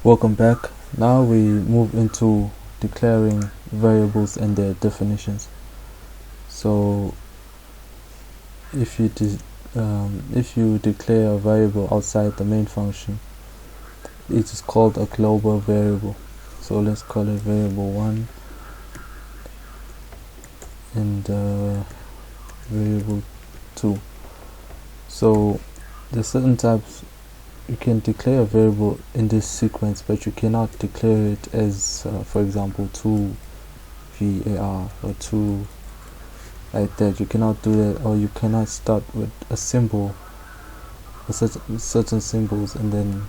Welcome back. Now we move into declaring variables and their definitions. So if you declare a variable outside the main function, it is called a global variable. So let's call it variable 1 and variable 2. So there's certain types. You can declare a variable in this sequence, but you cannot declare it as for example 2 var or 2 like that. You cannot do that, or you cannot start with a symbol or certain symbols and then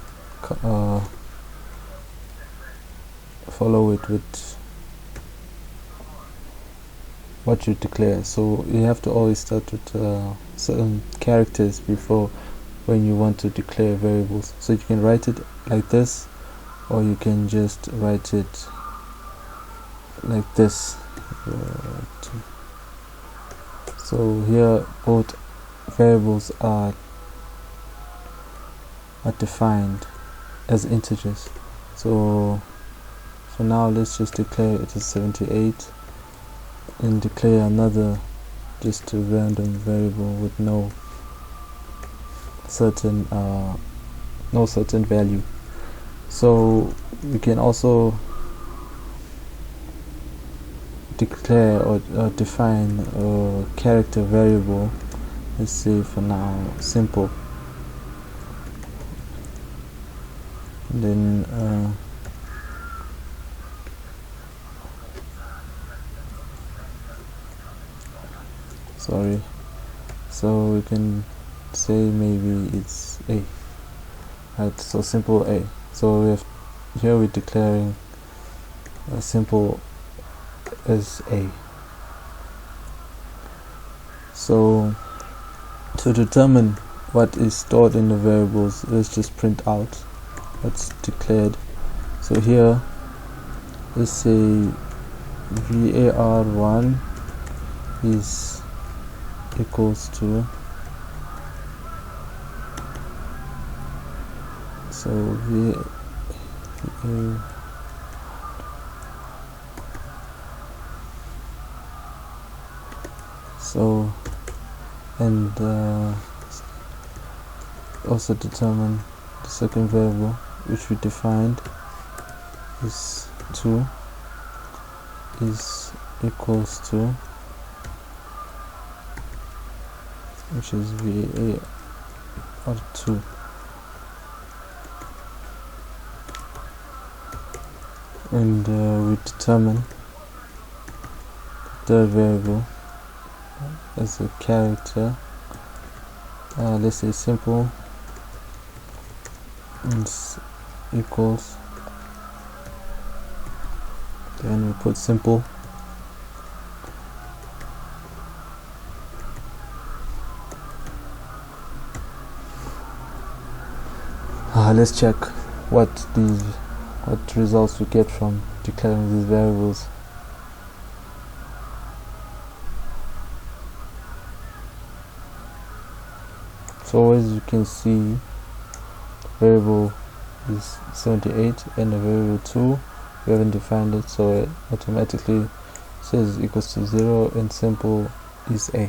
follow it with what you declare. So you have to always start with certain characters before when you want to declare variables. So you can write it like this, or you can just write it like this. So here both variables are defined as integers. So for now let's just declare it as 78 and declare another just a random variable with no certain value. So we can also declare or define a character variable. Let's say for now simple, and then so we can say maybe it's a, right? So simple a. So we have here we're declaring a simple as a. So to determine what is stored in the variables, let's just print out what's declared. So here let's say var1 is equals to, so so and also determine the second variable which we defined is 2 is equals to, which is var2, and we determine the third variable as a character, let's say simple, and equals, then we put simple, let's check what results we get from declaring these variables. So as you can see, the variable is 78 and the variable 2 we haven't defined it, so it automatically says equals to 0 and simple is a.